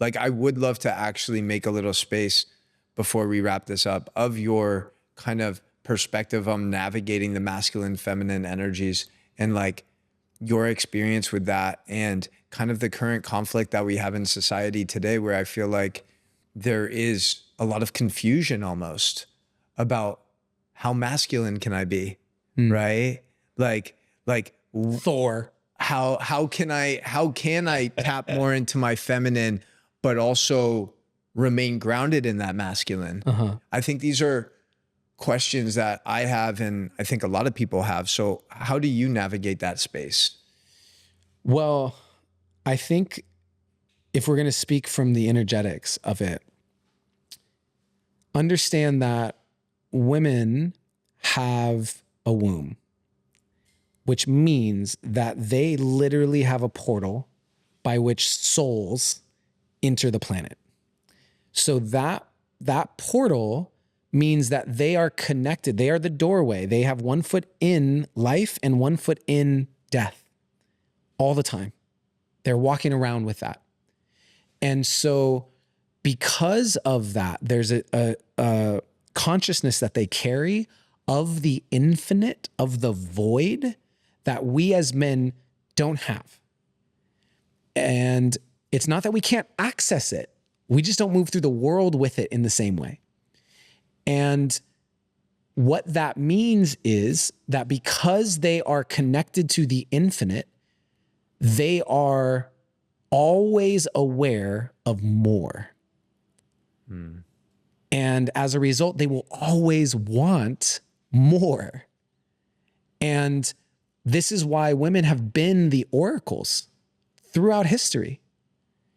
like, I would love to actually make a little space before we wrap this up of your kind of perspective on navigating the masculine, feminine energies and like your experience with that and kind of the current conflict that we have in society today, where I feel like there is a lot of confusion almost about how masculine can I be, right? Like Thor. How can I tap more into my feminine, but also remain grounded in that masculine? I think these are questions that I have, and I think a lot of people have. So how do you navigate that space? Well, I think if we're going to speak from the energetics of it, understand that women have a womb, which means that they literally have a portal by which souls enter the planet. So that portal means that they are connected. They are the doorway. They have 1 foot in life and 1 foot in death all the time. They're walking around with that. And so because of that, there's a consciousness that they carry of the infinite, of the void that we as men don't have. And it's not that we can't access it. We just don't move through the world with it in the same way. And what that means is that because they are connected to the infinite, they are always aware of more. And as a result, they will always want more. And this is why women have been the oracles throughout history.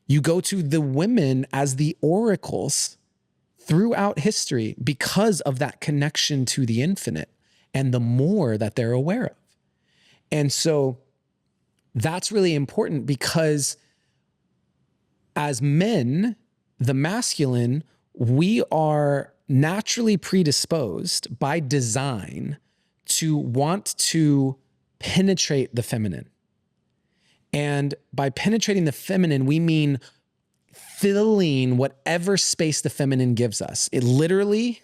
You go to the women as the oracles throughout history because of that connection to the infinite and the more that they're aware of. And so that's really important because as men, the masculine, we are naturally predisposed by design to want to penetrate the feminine. And by penetrating the feminine, we mean filling whatever space the feminine gives us. It literally,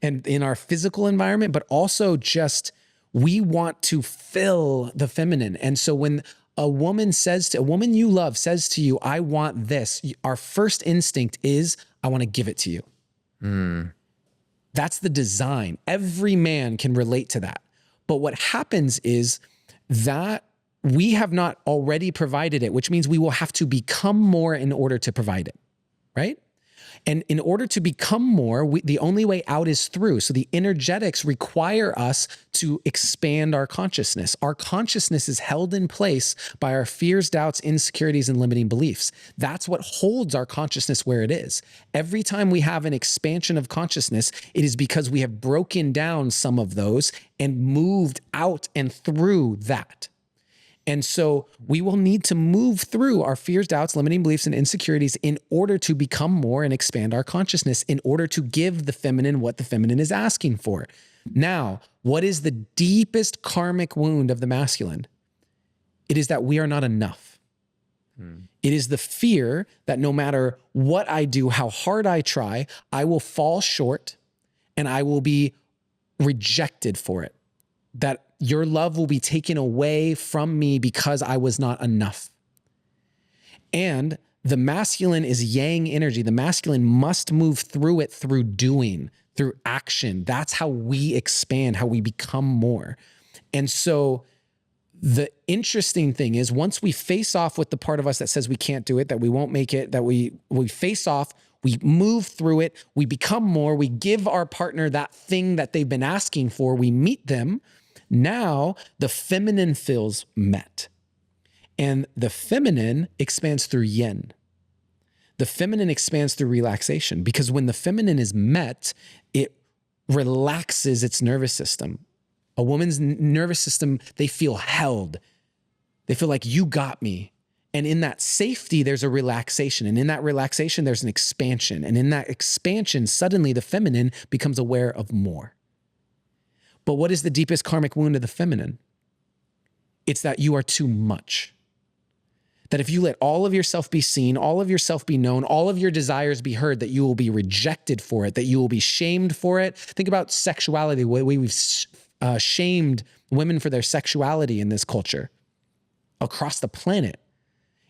and in our physical environment, but also just we want to fill the feminine. And so when a woman you love says to you, I want this, our first instinct is, I want to give it to you. That's the design. Every man can relate to that. But what happens is that we have not already provided it, which means we will have to become more in order to provide it, right? And in order to become more, the only way out is through. So the energetics require us to expand our consciousness. Our consciousness is held in place by our fears, doubts, insecurities, and limiting beliefs. That's what holds our consciousness where it is. Every time we have an expansion of consciousness, it is because we have broken down some of those and moved out and through that. And so we will need to move through our fears, doubts, limiting beliefs, and insecurities in order to become more and expand our consciousness, in order to give the feminine what the feminine is asking for. Now, what is the deepest karmic wound of the masculine? It is that we are not enough. It is the fear that no matter what I do, how hard I try, I will fall short and I will be rejected for it. That your love will be taken away from me because I was not enough. And the masculine is yang energy. The masculine must move through it through doing, through action. That's how we expand, how we become more. And so the interesting thing is, once we face off with the part of us that says we can't do it, that we won't make it, that we face off, we move through it, we become more, we give our partner that thing that they've been asking for, we meet them. Now the feminine feels met, and the feminine expands through yin. The feminine expands through relaxation, because when the feminine is met, it relaxes its nervous system. A woman's nervous system, they feel held. They feel like you got me. And in that safety, there's a relaxation. And in that relaxation, there's an expansion. And in that expansion, suddenly the feminine becomes aware of more. But what is the deepest karmic wound of the feminine? It's that you are too much. That if you let all of yourself be seen, all of yourself be known, all of your desires be heard, that you will be rejected for it, that you will be shamed for it. Think about sexuality, the way we've shamed women for their sexuality in this culture across the planet.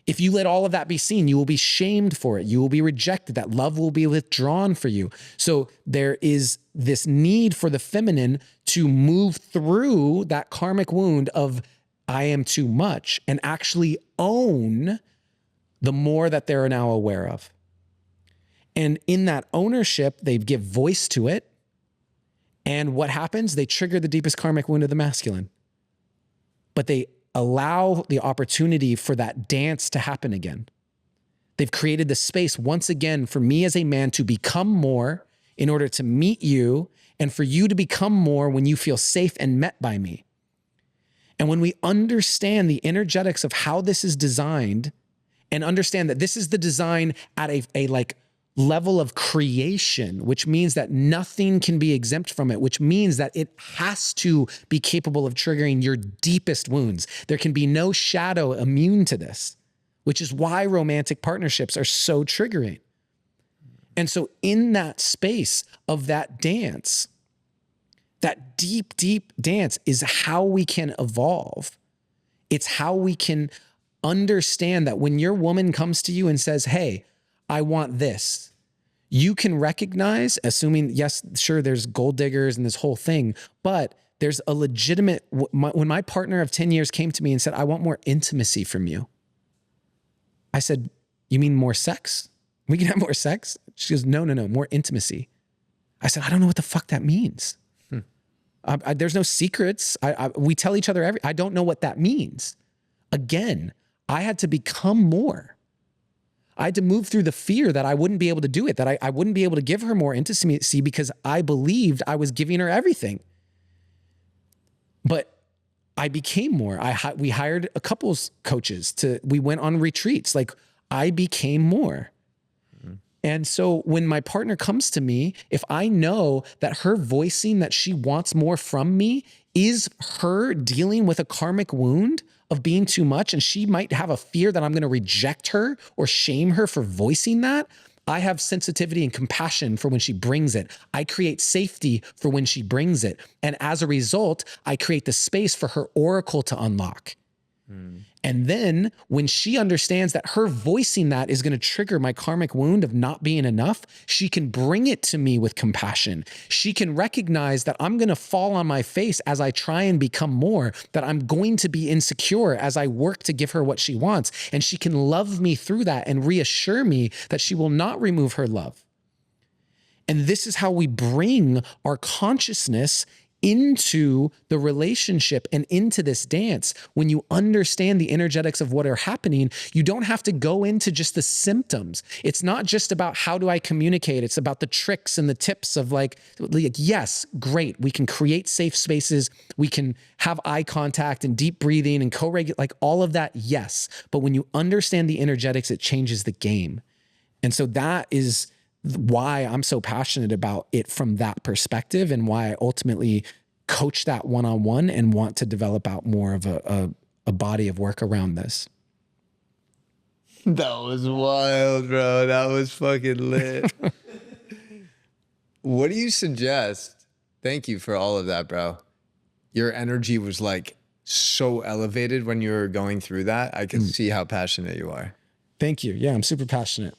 If you let all of that be seen, you will be shamed for it. You will be rejected. That love will be withdrawn for you. So there is this need for the feminine to move through that karmic wound of I am too much and actually own the more that they're now aware of. And in that ownership, they give voice to it. And what happens? They trigger the deepest karmic wound of the masculine. But they allow the opportunity for that dance to happen again. They've created the space once again for me as a man to become more in order to meet you and for you to become more when you feel safe and met by me. And when we understand the energetics of how this is designed and understand that this is the design at a like level of creation, which means that nothing can be exempt from it, which means that it has to be capable of triggering your deepest wounds. There can be no shadow immune to this, which is why romantic partnerships are so triggering. And so in that space of that dance, that deep, deep dance is how we can evolve. It's how we can understand that when your woman comes to you and says, hey, I want this, you can recognize, assuming, yes, sure, there's gold diggers and this whole thing, but there's a legitimate, when my partner of 10 years came to me and said, I want more intimacy from you. I said, you mean more sex? We can have more sex? She goes, no, more intimacy. I said, I don't know what the fuck that means. There's no secrets. We tell each other I don't know what that means. Again, I had to become more. I had to move through the fear that I wouldn't be able to do it, that I wouldn't be able to give her more intimacy because I believed I was giving her everything. But I became more. We hired a couples coaches we went on retreats. Like I became more. And so when my partner comes to me, if I know that her voicing that she wants more from me is her dealing with a karmic wound of being too much, and she might have a fear that I'm going to reject her or shame her for voicing that, I have sensitivity and compassion for when she brings it. I create safety for when she brings it. And as a result, I create the space for her oracle to unlock. And then when she understands that her voicing that is going to trigger my karmic wound of not being enough, she can bring it to me with compassion. She can recognize that I'm going to fall on my face as I try and become more, that I'm going to be insecure as I work to give her what she wants. And she can love me through that and reassure me that she will not remove her love. And this is how we bring our consciousness into the relationship and into this dance. When you understand the energetics of what are happening, you don't have to go into just the symptoms. It's not just about how do I communicate. It's about the tricks and the tips of like, yes, great. We can create safe spaces. We can have eye contact and deep breathing and co-regulate, like all of that. Yes. But when you understand the energetics, it changes the game. And so that is why I'm so passionate about it from that perspective, and why I ultimately coach that one-on-one and want to develop out more of a body of work around this. That was wild, bro. That was fucking lit. What do you suggest? Thank you for all of that, bro. Your energy was like so elevated when you were going through that. I can see how passionate you are. Thank you. Yeah, I'm super passionate.